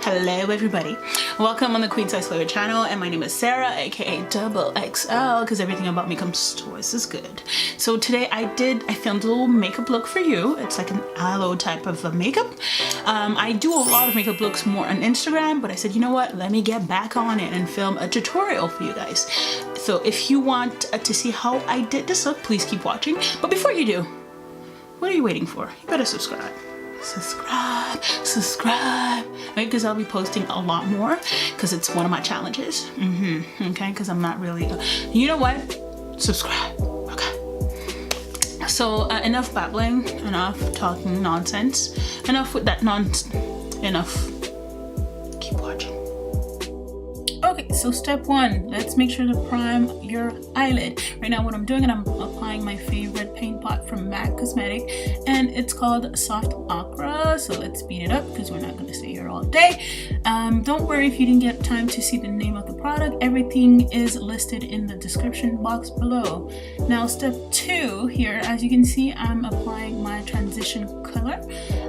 Hello everybody, welcome on the Queen Size Flavor channel, and my name is Sarah, aka Double XL, because everything about me comes twice as good. So today I filmed a little makeup look for you. It's like an aloe type of makeup. I do a lot of makeup looks more on Instagram, but I said, you know what, let me get back on it and film a tutorial for you guys. So if you want to see how I did this look, please keep watching. But before you do, what are you waiting for? You better subscribe. Subscribe, right? Because I'll be posting a lot more because it's one of my challenges. Okay, because I'm not really you know what, subscribe. Okay, so enough babbling, enough talking nonsense, enough with that enough. Keep watching. Okay, so step one, let's make sure to prime your eyelid. Right now what I'm doing, and I'm applying my favorite paint pot from MAC Cosmetic, and it's called Soft Ochre. So let's speed it up because we're not going to stay here all day. Don't worry if you didn't get time to see the name of the product. Everything is listed in the description box below. Now step two here, as you can see, I'm applying my transition color.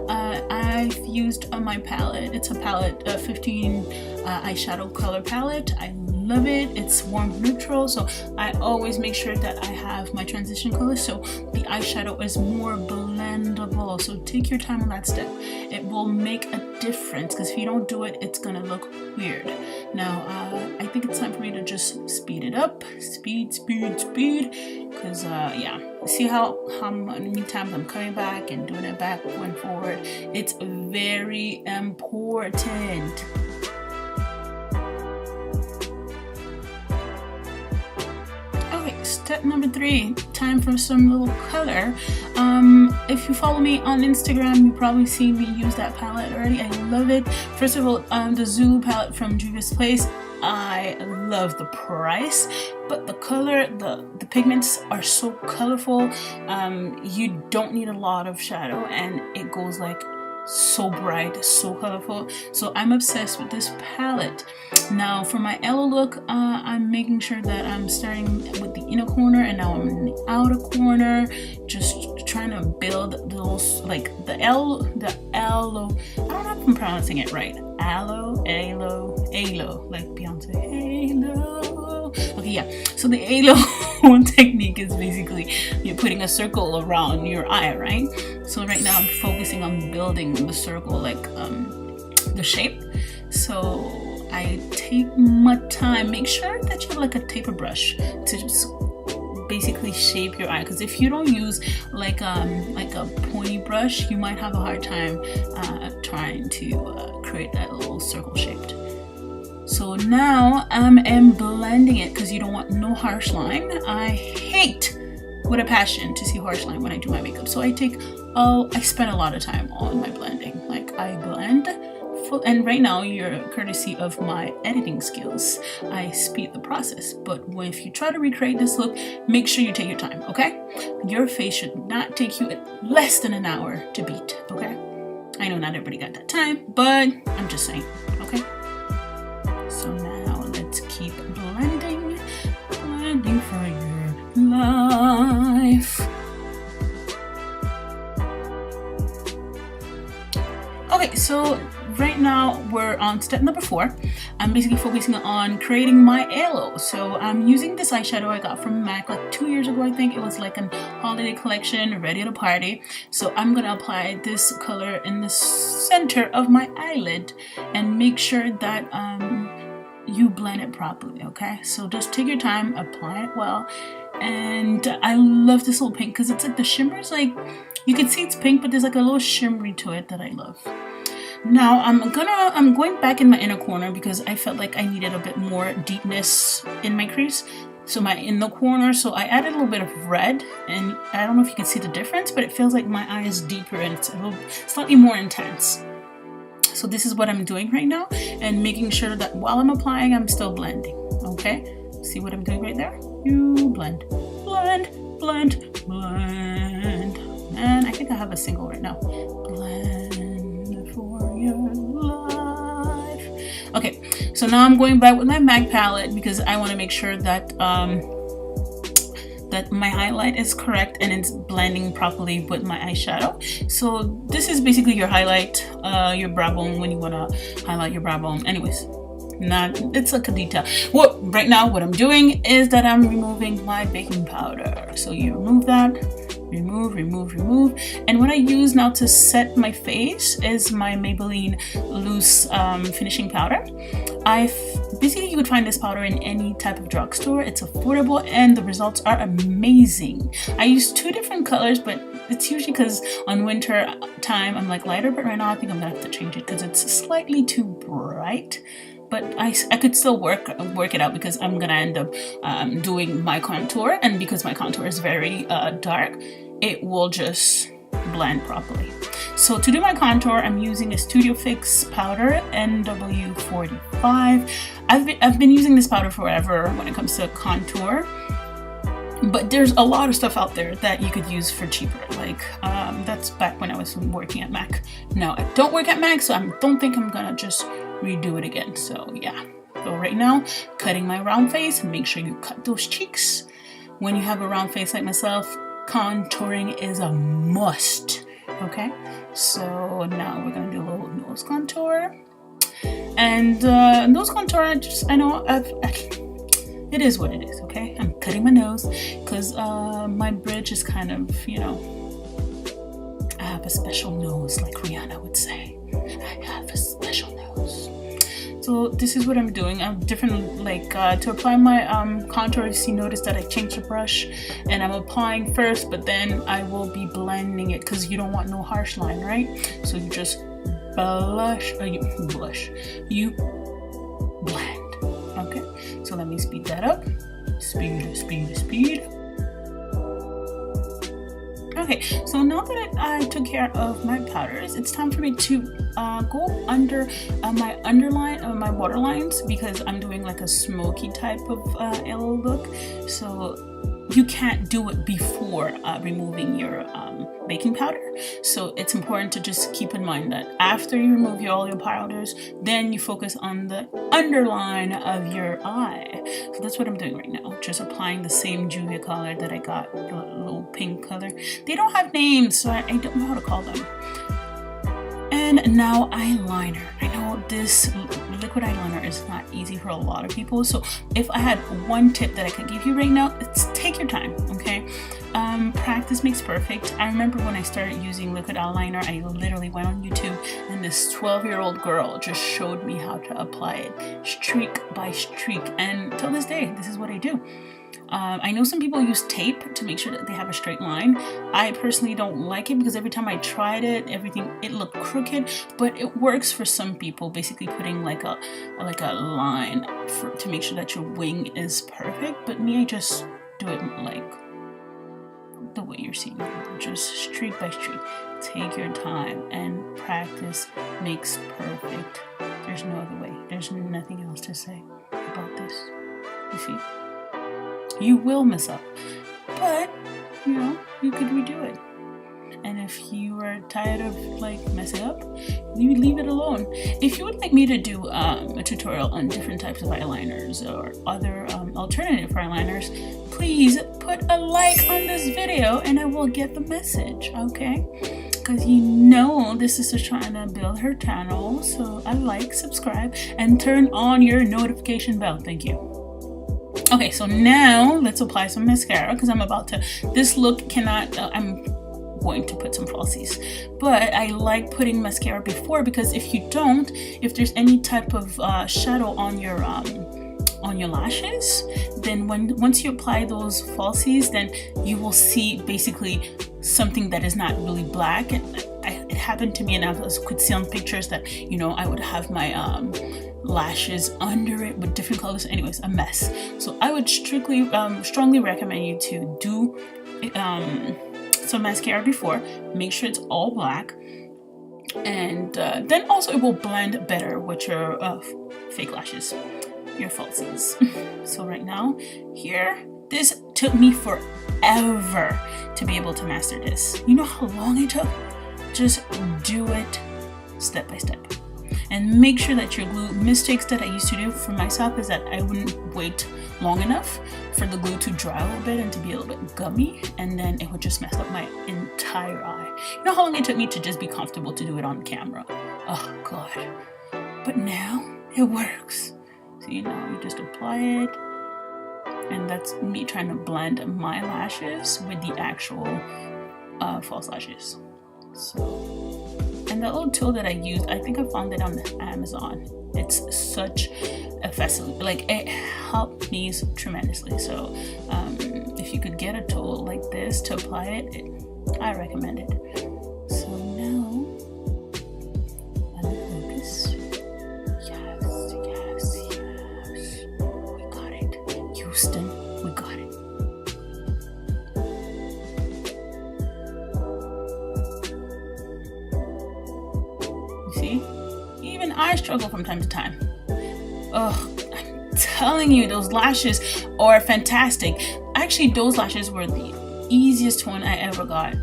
I've used my palette. It's a palette 15 eyeshadow color palette. I love it. It's warm neutral, so I always make sure that I have my transition color so the eyeshadow is more blendable. So take your time on that step. It will make a difference, because if you don't do it, it's gonna look weird. Now I think it's time for me to just speed it up. Speed, because yeah, see how many times I'm coming back and doing it back, going forward. It's very important. Step number three, time for some little color. If you follow me on Instagram, you probably see me use that palette already. I love it. First of all, the Zulu palette from Juvia's Place. I love the price, but the color, the pigments are so colorful. You don't need a lot of shadow, and it goes like so bright, so colorful. So I'm obsessed with this palette. Now for my aloe look, I'm making sure that I'm starting with the inner corner, and now I'm in the outer corner, just trying to build those, like the aloe, I don't know if I'm pronouncing it right. Aloe, like Beyonce, halo. Okay, yeah. So the aloe technique is basically you're putting a circle around your eye, right? So right now I'm focusing on building the circle, like the shape. So I take my time. Make sure that you have like a taper brush to just basically shape your eye, because if you don't use like a pointy brush, you might have a hard time trying to create that little circle shaped. So now I'm blending it, because you don't want no harsh line. I hate with a passion to see harsh line when I do my makeup. So I spend a lot of time on my blending. Like I blend. And right now, you're courtesy of my editing skills, I speed the process. But if you try to recreate this look, make sure you take your time, okay? Your face should not take you less than an hour to beat, okay? I know not everybody got that time, but I'm just saying, okay? So now let's keep blending for your life. Okay, so right now we're on step number 4. I'm basically focusing on creating my aloe. So I'm using this eyeshadow I got from MAC like 2 years ago. I think it was like an holiday collection, ready to party. So I'm gonna apply this color in the center of my eyelid and make sure that you blend it properly, okay? So just take your time, apply it well. And I love this little pink because it's like the shimmers, like you can see it's pink, but there's like a little shimmery to it that I love. Now I'm going back in my inner corner because I felt like I needed a bit more deepness in my crease. So in the corner, so I added a little bit of red, and I don't know if you can see the difference, but it feels like my eye is deeper and it's a little slightly more intense. So this is what I'm doing right now, and making sure that while I'm applying, I'm still blending, okay? See what I'm doing right there? You blend. And I think I have a single right now. Blend for your life. Okay, so now I'm going back with my MAC palette because I want to make sure that that my highlight is correct and it's blending properly with my eyeshadow. So this is basically your highlight, your brow bone when you want to highlight your brow bone. Anyways, it's like a detail. Well, right now what I'm doing is that I'm removing my baking powder. So you remove that, remove, and what I use now to set my face is my Maybelline loose finishing powder. Basically you would find this powder in any type of drugstore. It's affordable and the results are amazing. I use 2 different colors, but it's usually because on winter time I'm like lighter, but right now I think I'm gonna have to change it because it's slightly too bright. But I could still work it out because I'm gonna end up doing my contour, and because my contour is very dark, it will just blend properly. So to do my contour, I'm using a Studio Fix powder NW45. I've been using this powder forever when it comes to contour, but there's a lot of stuff out there that you could use for cheaper. Like that's back when I was working at MAC. Now I don't work at MAC, so I don't think I'm gonna just redo it again. So yeah, so right now cutting my round face. Make sure you cut those cheeks. When you have a round face like myself, contouring is a must. Okay, so now we're gonna do a little nose contour, and nose contour, I know it is what it is. Okay, I'm cutting my nose because my bridge is kind of, you know, I have a special nose, like Rihanna would say. I have a special nose. So this is what I'm doing. I'm different, like to apply my contour, you notice that I changed the brush and I'm applying first, but then I will be blending it because you don't want no harsh line, right? So you just you blend. Okay, so let me speed that up. Speed. Okay, so now that I took care of my powders, it's time for me to go under my underline, my waterlines, because I'm doing like a smoky type of yellow look. So you can't do it before removing your baking powder. So it's important to just keep in mind that after you remove all your powders, then you focus on the underline of your eye. So that's what I'm doing right now. Just applying the same Juvia color that I got, the little pink color. They don't have names, so I don't know how to call them. And now eyeliner. I know this liquid eyeliner is not easy for a lot of people. So if I had one tip that I could give you right now, it's take your time, okay? Practice makes perfect. I remember when I started using liquid eyeliner, I literally went on YouTube and this 12-year-old girl just showed me how to apply it streak by streak. And till this day, this is what I do. I know some people use tape to make sure that they have a straight line. I personally don't like it because every time I tried it, it looked crooked, but it works for some people, basically putting like a line to make sure that your wing is perfect. But me, I just do it like the way you're seeing it, just streak by streak. Take your time, and practice makes perfect. There's no other way. There's nothing else to say about this. You see? You will mess up, but you know, you could redo it. And if you are tired of like messing up, you leave it alone. If you would like me to do a tutorial on different types of eyeliners or other alternative eyeliners, please put a like on this video and I will get the message, okay? Because you know this is just trying to build her channel, so I like, subscribe, and turn on your notification bell. Thank you. Okay, so now let's apply some mascara because this look cannot, I'm going to put some falsies, but I like putting mascara before because if there's any type of shadow on your lashes, then once you apply those falsies, then you will see basically something that is not really black. It happened to me, and I could see on pictures that, you know, I would have my lashes under it with different colors. Anyways, a mess. So I would strongly recommend you to do some mascara before. Make sure it's all black, and then also it will blend better with your fake lashes, your falsies. So right now here, this took me forever to be able to master this. You know how long it took? Just do it step by step. and make sure that your glue, mistakes that I used to do for myself is that I wouldn't wait long enough for the glue to dry a little bit and to be a little bit gummy, and then it would just mess up my entire eye. You know how long it took me to just be comfortable to do it on camera? Oh god. But now it works. So you know, you just apply it, and that's me trying to blend my lashes with the actual false lashes. So, and that little tool that I used, I think I found it on Amazon. It's such a facility, like it helped me tremendously. So if you could get a tool like this to apply it, I recommend it. So now let me focus. Yes, we got it, Houston, we got it. You see, even I struggle from time to time. Oh, I'm telling you, those lashes are fantastic. Actually, those lashes were the easiest one I ever got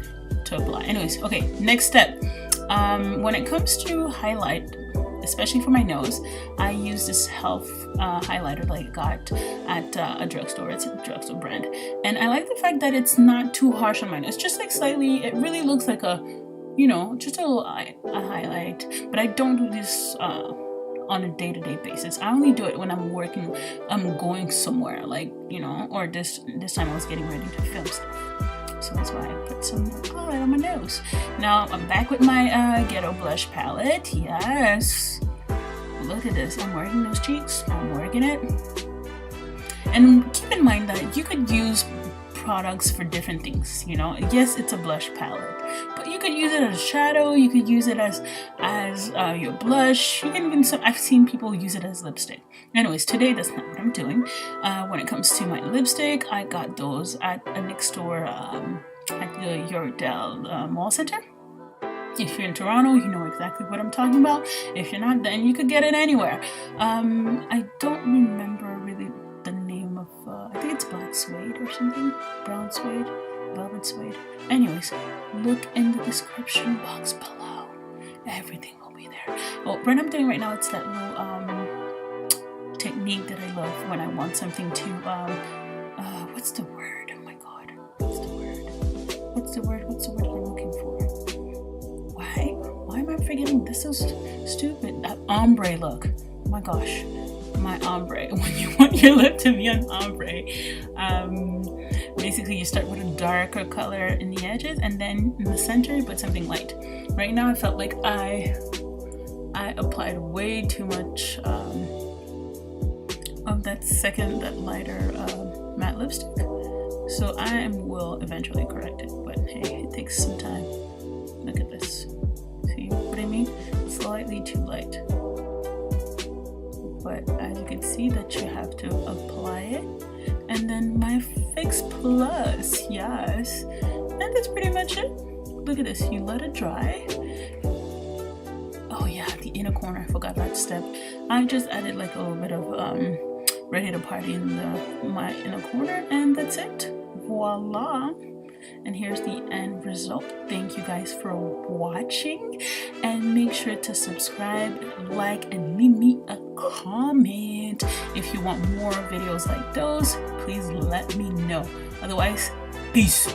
to apply. Anyways, okay, next step. When it comes to highlight, especially for my nose, I use this Health highlighter that I got at a drugstore. It's a drugstore brand, and I like the fact that it's not too harsh on my nose. Just like slightly, it really looks like a, you know, just a little a highlight. But I don't do this on a day-to-day basis. I only do it when I'm working, I'm going somewhere, like, you know, or this time I was getting ready to film stuff. So that's why I put some highlight on my nose. Now I'm back with my Ghetto Blush palette. Yes, look at this. I'm working those cheeks. I'm working it. And keep in mind that you could use products for different things, you know. Yes, it's a blush palette, but you could use it as a shadow, you could use it as your blush, you can even, I've seen people use it as lipstick. Anyways, today that's not what I'm doing. When it comes to my lipstick, I got those at a next store at the Yorkdale Mall Center. If you're in Toronto, you know exactly what I'm talking about. If you're not, then you could get it anywhere. I don't remember really the name of, I think it's black suede or something, brown suede, velvet suede. Anyways, look in the description box below. Everything will be there. Oh, what I'm doing right now, it's that little technique that I love when I want something to, what's the word? Oh my god, what's the word? What's the word I'm looking for? Why am I forgetting? This is stupid. That ombre look. Oh my gosh. My ombre, when you want your lip to be an ombre, basically you start with a darker color in the edges, and then in the center you put something light. Right now I felt like I applied way too much of that lighter matte lipstick, so I will eventually correct it, but hey, it takes some time. Look at this, see what I mean? Slightly too light. But as you can see, that you have to apply it, and then my Fix Plus, yes, and that's pretty much it. Look at this, you let it dry. Oh yeah, the inner corner, I forgot that step. I just added like a little bit of Ready to Party in my inner corner, and that's it. Voila. And here's the end result. Thank you guys for watching, and make sure to subscribe, like, and leave me a comment. If you want more videos like those, please let me know. Otherwise, peace.